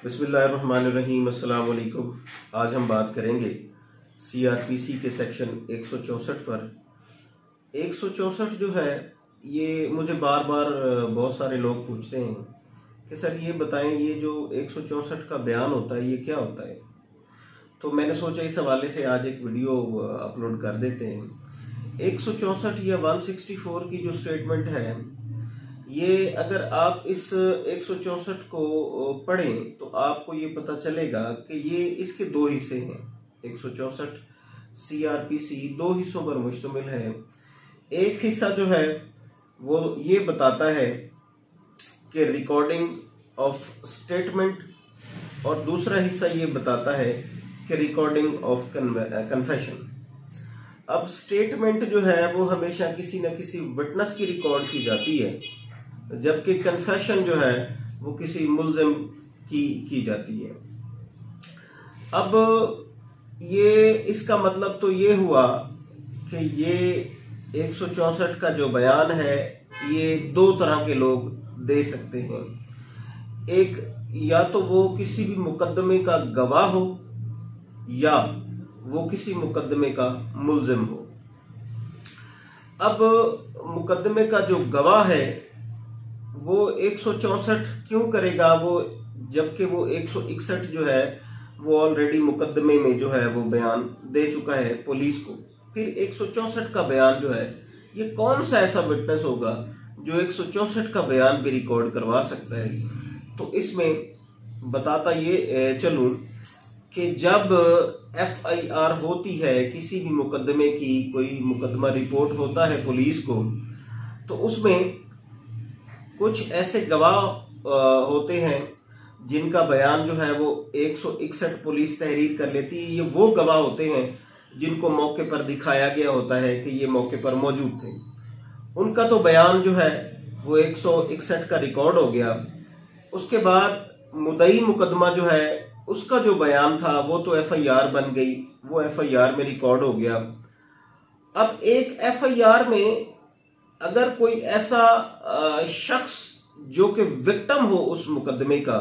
बिस्मिल्लाहिर्रहमानिर्रहीम। अस्सलाम वालेकुम। आज हम बात करेंगे सीआरपीसी के सेक्शन 164 पर। 164 जो है ये मुझे बार बार बहुत सारे लोग पूछते हैं कि सर ये बताएं, ये जो 164 का बयान होता है ये क्या होता है। तो मैंने सोचा इस हवाले से आज एक वीडियो अपलोड कर देते हैं। 164 या 164 की जो स्टेटमेंट है, ये अगर आप इस 164 को पढ़ें तो आपको ये पता चलेगा कि ये इसके दो हिस्से हैं। 164 सीआरपीसी दो हिस्सों पर मुश्तमिल है। एक हिस्सा जो है वो ये बताता है कि रिकॉर्डिंग ऑफ स्टेटमेंट, और दूसरा हिस्सा ये बताता है कि रिकॉर्डिंग ऑफ कन्फेशन। अब स्टेटमेंट जो है वो हमेशा किसी न किसी विटनेस की रिकॉर्ड की जाती है, जबकि कन्फेशन जो है वो किसी मुल्जिम की जाती है। अब ये इसका मतलब तो ये हुआ कि ये 164 का जो बयान है ये दो तरह के लोग दे सकते हैं। एक, या तो वो किसी भी मुकदमे का गवाह हो या वो किसी मुकदमे का मुल्जिम हो। अब मुकदमे का जो गवाह है वो 164 क्यों करेगा, वो जबकि वो 161 जो है वो ऑलरेडी मुकदमे में जो है वो बयान दे चुका है पुलिस को। फिर 164 का बयान जो है, ये कौन सा ऐसा विटनेस होगा जो 164 का बयान भी रिकॉर्ड करवा सकता है। तो इसमें बताता ये चलूं कि जब FIR होती है किसी भी मुकदमे की, कोई मुकदमा रिपोर्ट होता है पुलिस को, तो उसमें कुछ ऐसे गवाह होते हैं जिनका बयान जो है वो 161 पुलिस तहरीर कर लेती है। ये वो गवाह होते हैं जिनको मौके पर दिखाया गया होता है कि ये मौके पर मौजूद थे। उनका तो बयान जो है वो 161 का रिकॉर्ड हो गया। उसके बाद मुद्दई मुकदमा जो है उसका जो बयान था वो तो FIR बन गई, वो FIR में रिकॉर्ड हो गया। अब एक FIR में अगर कोई ऐसा शख्स जो कि विक्टिम हो उस मुकदमे का,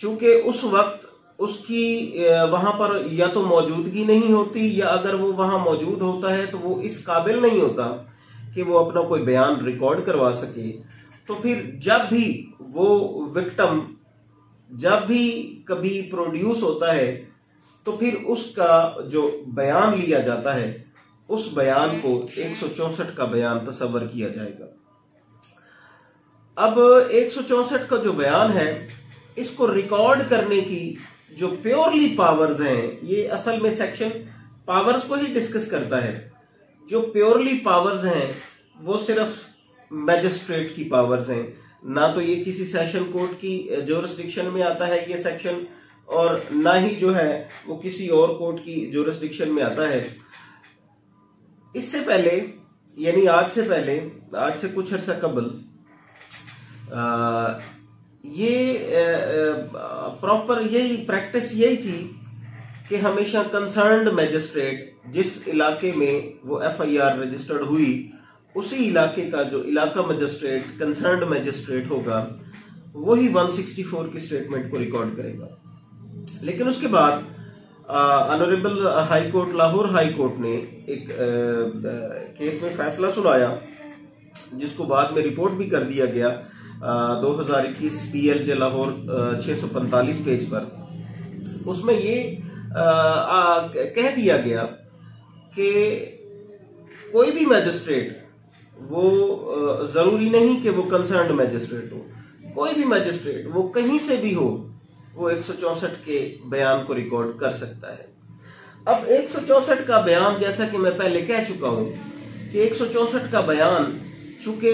चूंकि उस वक्त उसकी वहां पर या तो मौजूदगी नहीं होती, या अगर वो वहां मौजूद होता है तो वो इस काबिल नहीं होता कि वो अपना कोई बयान रिकॉर्ड करवा सके, तो फिर जब भी वो विक्टिम जब भी कभी प्रोड्यूस होता है तो फिर उसका जो बयान लिया जाता है उस बयान को 164 का बयान तस्वर किया जाएगा। अब 164 का जो बयान है, इसको रिकॉर्ड करने की जो प्योरली पावर्स हैं, ये असल में सेक्शन पावर्स को ही डिस्कस करता है। जो प्योरली पावर्स हैं वो सिर्फ मैजिस्ट्रेट की पावर्स हैं, ना तो ये किसी सेशन कोर्ट की ज्यूरिसडिक्शन में आता है ये सेक्शन, और ना ही जो है वो किसी और कोर्ट की ज्यूरिसडिक्शन में आता है। इससे पहले, यानी आज से कुछ अर्सा कबल ये प्रॉपर यही प्रैक्टिस यही थी कि हमेशा कंसर्न्ड मैजिस्ट्रेट जिस इलाके में वो FIR रजिस्टर्ड हुई, उसी इलाके का जो इलाका मैजिस्ट्रेट, कंसर्न्ड मैजिस्ट्रेट होगा, वही 164 की स्टेटमेंट को रिकॉर्ड करेगा। लेकिन उसके बाद honourable high court, Lahore high court ने एक केस में फैसला सुनाया, जिसको बाद में रिपोर्ट भी कर दिया गया 2021 PLJ लाहौर 645 पेज पर। उसमें ये कह दिया गया कि कोई भी मैजिस्ट्रेट, वो जरूरी नहीं कि वो कंसर्न्ड मैजिस्ट्रेट हो, कोई भी मैजिस्ट्रेट वो कहीं से भी हो, वो 164 के बयान को रिकॉर्ड कर सकता है। अब 164 का बयान, जैसा कि मैं पहले कह चुका हूं कि 164 का बयान चूंकि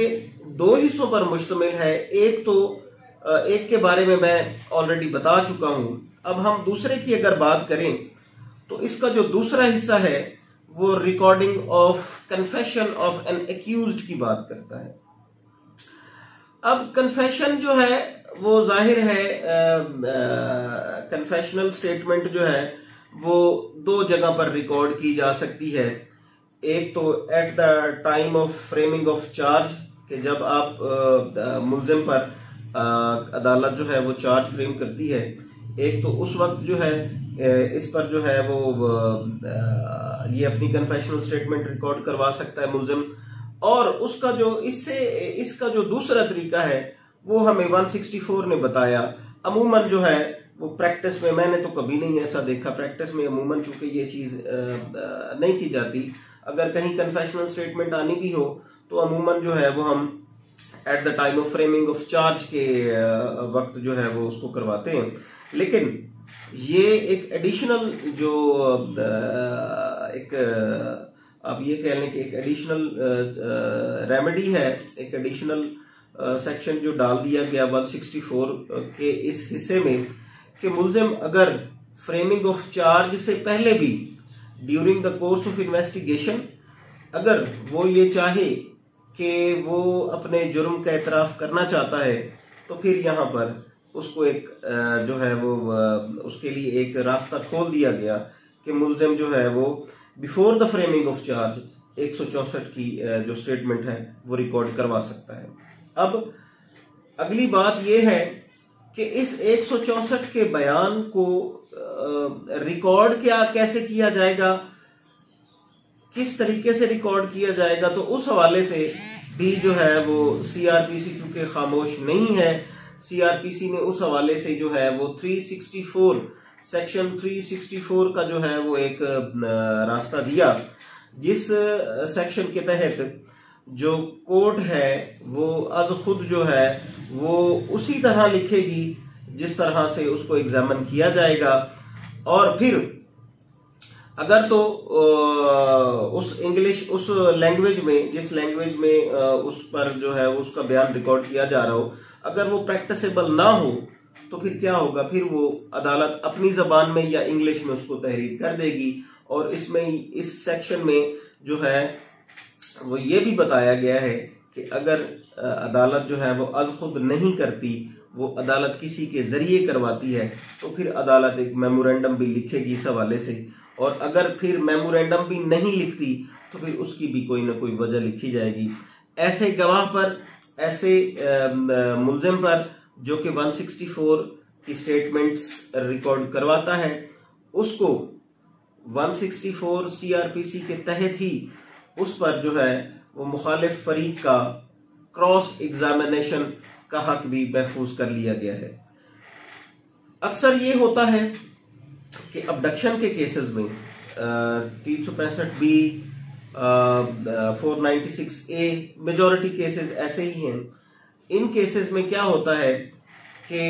दो हिस्सों पर मुश्तमिल है, एक के बारे में मैं ऑलरेडी बता चुका हूं। अब हम दूसरे की अगर बात करें तो इसका जो दूसरा हिस्सा है वो recording of confession of N accused की बात करता है। अब कन्फेशन जो है वो जाहिर है, कन्फेशनल स्टेटमेंट जो है वो दो जगह पर रिकॉर्ड की जा सकती है। एक तो at the time of framing of charge, कि जब आप मुल्जिम पर अदालत जो है वो चार्ज फ्रेम करती है, एक तो उस वक्त जो है इस पर जो है वो ये अपनी कन्फेशनल स्टेटमेंट रिकॉर्ड करवा सकता है मुल्जिम, और उसका जो इसका जो दूसरा तरीका है वो हमें 164 ने बताया। अमूमन जो है वो प्रैक्टिस में, मैंने तो कभी नहीं ऐसा देखा, प्रैक्टिस में अमूमन चूंकि ये चीज नहीं की जाती, अगर कहीं कन्फेशनल स्टेटमेंट आनी भी हो तो अमूमन जो है वो हम at the time of framing of charge के वक्त जो है वो उसको करवाते हैं। लेकिन ये एक एडिशनल जो एक आप ये कह लें कि एक एडिशनल रेमेडी है, एक एडिशनल सेक्शन जो डाल दिया गया 164 के इस हिस्से में कि मुल्जिम अगर फ्रेमिंग ऑफ चार्ज से पहले भी during the course of investigation अगर वो ये चाहे कि वो अपने जुर्म का एतराफ करना चाहता है, तो फिर यहाँ पर उसको एक जो है वो उसके लिए एक रास्ता खोल दिया गया कि मुल्जिम जो है वो before the framing of charge 164 की जो स्टेटमेंट है वो रिकॉर्ड करवा सकता है। अब अगली बात यह है कि इस 164 के बयान को रिकॉर्ड कैसे किया जाएगा, किस तरीके से रिकॉर्ड किया जाएगा, तो उस हवाले से भी जो है वो सीआरपीसी क्योंकि खामोश नहीं है, सीआरपीसी ने उस हवाले से जो है वो 364 सेक्शन 364 का जो है वो एक रास्ता दिया, जिस सेक्शन के तहत जो कोर्ट है वो अज खुद जो है वो उसी तरह लिखेगी जिस तरह से उसको एग्जामिन किया जाएगा, और फिर अगर तो उस इंग्लिश उस लैंग्वेज में जिस लैंग्वेज में उस पर जो है उसका बयान रिकॉर्ड किया जा रहा हो, अगर वो प्रैक्टिसेबल ना हो तो फिर क्या होगा, फिर वो अदालत अपनी जबान में या इंग्लिश में उसको तहरीर कर देगी। और इसमें इस सेक्शन में जो है वो ये भी बताया गया है कि अगर अदालत जो है वो अज खुद नहीं करती, वो अदालत किसी के जरिए करवाती है, तो फिर अदालत एक मेमोरेंडम भी लिखेगी इस हवाले से, और अगर फिर मेमोरेंडम भी नहीं लिखती तो फिर उसकी भी कोई ना कोई वजह लिखी जाएगी। ऐसे गवाह पर, ऐसे मुल्जिम पर जो कि 164 की स्टेटमेंट्स रिकॉर्ड करवाता है, उसको 164 सीआरपीसी के तहत ही उस पर जो है वो मुखालिफ फरीक का क्रॉस एग्जामिनेशन का हक भी महफूज कर लिया गया है। अक्सर ये होता है कि अबडक्शन के केसेस में 365B 496A मेजॉरिटी केसेस ऐसे ही हैं। इन केसेस में क्या होता है कि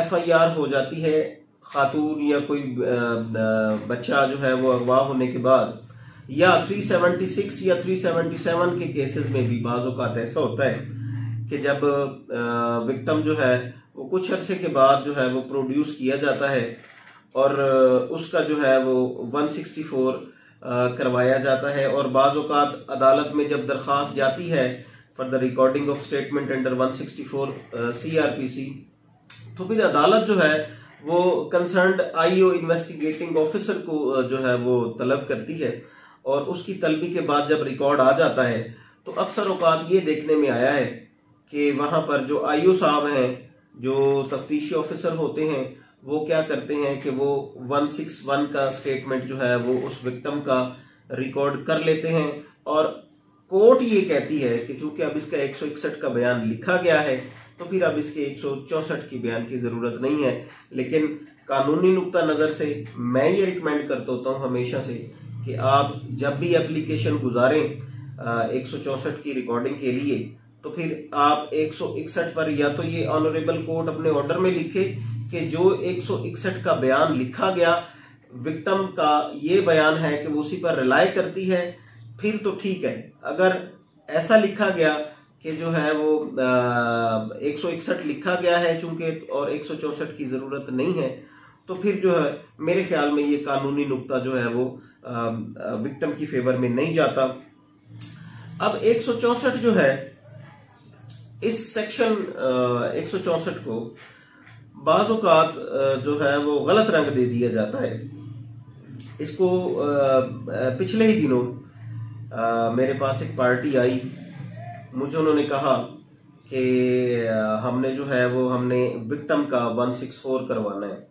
FIR हो जाती है, खातून या कोई बच्चा जो है वो अगवा होने के बाद, या 376 या 377 के केसेस में भी बाज़ औक़ात ऐसा होता है कि जब विक्टिम जो है वो कुछ अरसे के बाद जो है वो प्रोड्यूस किया जाता है और उसका जो है वो 164 करवाया जाता है, और बाज़ औक़ात अदालत में जब दरख्वास्त जाती है for the recording of statement under 164 CRPC, तो फिर अदालत जो है वो कंसर्न्ड IO इन्वेस्टिगेटिंग ऑफिसर को जो है वो तलब करती है, और उसकी तलबी के बाद जब रिकॉर्ड आ जाता है तो अक्सर औकात ये देखने में आया है कि वहां पर जो IO साहब हैं, जो तफ्तीशी ऑफिसर होते हैं, वो क्या करते हैं कि वो 161 का स्टेटमेंट जो है वो उस विक्टिम का रिकॉर्ड कर लेते हैं, और कोर्ट ये कहती है कि चूंकि अब इसका 161 का बयान लिखा गया है तो फिर अब इसके 164 की बयान की जरूरत नहीं है। लेकिन कानूनी नुक्ता नजर से मैं ये रिकमेंड करता होता हूँ हमेशा से कि आप जब भी एप्लीकेशन गुजारें 164 की रिकॉर्डिंग के लिए, तो फिर आप 161 पर या तो ये ऑनरेबल कोर्ट अपने ऑर्डर में लिखे कि जो 161 का बयान लिखा गया, विक्टिम का ये बयान है कि वो उसी पर रिलाय करती है, फिर तो ठीक है। अगर ऐसा लिखा गया कि जो है वो 161 लिखा गया है चूंकि और 164 की जरूरत नहीं है, तो फिर जो है मेरे ख्याल में ये कानूनी नुक्ता जो है वो विक्टिम की फेवर में नहीं जाता। अब 164 जो है, इस सेक्शन 164 को बाज़ औक़ात जो है वो गलत रंग दे दिया जाता है। इसको पिछले ही दिनों मेरे पास एक पार्टी आई, मुझे उन्होंने कहा कि हमने जो है वो हमने विक्टिम का 164 करवाना है।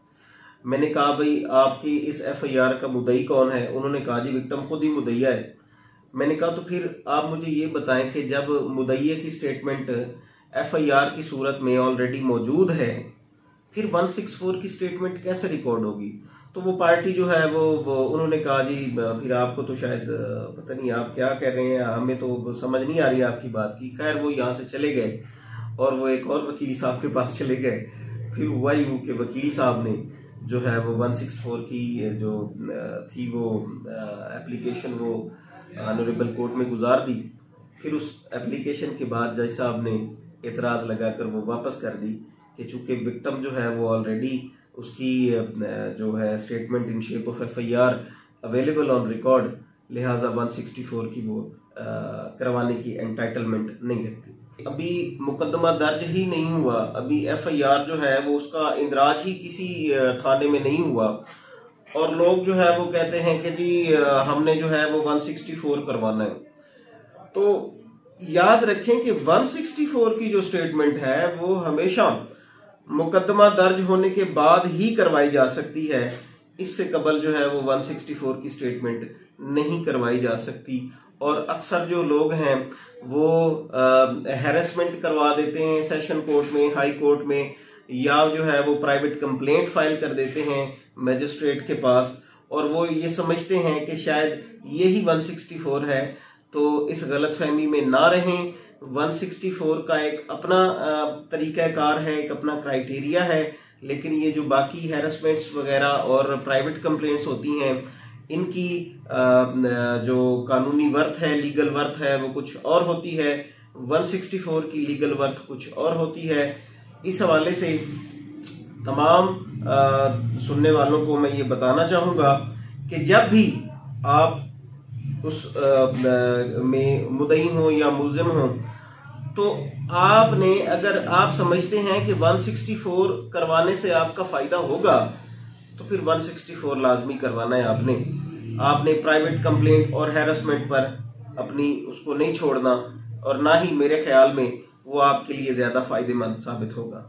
मैंने कहा भाई आपकी इस FIR का मुद्दई कौन है? उन्होंने कहा जी विक्टिम खुद ही मुद्दईया है। मैंने कहा तो फिर आप मुझे ये बताएं कि जब मुद्दईये की स्टेटमेंट FIR की सूरत में ऑलरेडी मौजूद है, फिर 164 की स्टेटमेंट कैसे रिकॉर्ड होगी? तो वो पार्टी जो है वो उन्होंने कहा जी फिर आपको तो शायद पता नहीं आप क्या कह रहे हैं, हमें तो समझ नहीं आ रही आपकी बात की। खैर वो यहाँ से चले गए और वो एक और वकील साहब के पास चले गए। फिर हुआ यूं के वकील साहब ने जो है वो 164 की जो थी वो एप्लीकेशन वो ऑनरेबल कोर्ट में गुजार दी। फिर उस एप्लीकेशन के बाद जज साहब ने एतराज लगाकर वो वापस कर दी कि चूंकि विक्टिम जो है वो ऑलरेडी उसकी जो है statement in shape of FIR available on record, लिहाजा 164 की वो करवाने की एंटाइटलमेंट नहीं रखती। अभी मुकदमा दर्ज ही नहीं हुआ, अभी FIR जो है वो उसका इंदराज ही किसी थाने में नहीं हुआ और लोग जो है वो कहते हैं कि जी हमने जो है वो 164 करवाना है। तो याद रखें कि 164 की जो स्टेटमेंट है वो हमेशा मुकदमा दर्ज होने के बाद ही करवाई जा सकती है। इससे कबल जो है वो 164 की स्टेटमेंट नहीं करवाई जा सकती। और अक्सर जो लोग हैं वो हैरेसमेंट करवा देते हैं सेशन कोर्ट में, हाई कोर्ट में, या जो है वो प्राइवेट कंप्लेंट फाइल कर देते हैं मजिस्ट्रेट के पास और वो ये समझते हैं कि शायद यही 164 है। तो इस गलतफहमी में ना रहें। 164 का एक अपना तरीकाकार है, एक अपना क्राइटेरिया है, लेकिन ये जो बाकी हैरेसमेंट्स वगैरह और प्राइवेट कंप्लेंट्स होती हैं इनकी जो कानूनी वर्थ है, लीगल वर्थ है, वो कुछ और होती है। 164 की लीगल वर्थ कुछ और होती है। इस हवाले से तमाम सुनने वालों को मैं ये बताना चाहूंगा कि जब भी आप उस में मुद्दई हो या मुल्जिम हो तो आपने, अगर आप समझते हैं कि 164 करवाने से आपका फायदा होगा तो फिर 164 लाजमी करवाना है। आपने प्राइवेट कंप्लेंट और हैरेसमेंट पर अपनी उसको नहीं छोड़ना और ना ही मेरे ख्याल में वो आपके लिए ज्यादा फायदेमंद साबित होगा।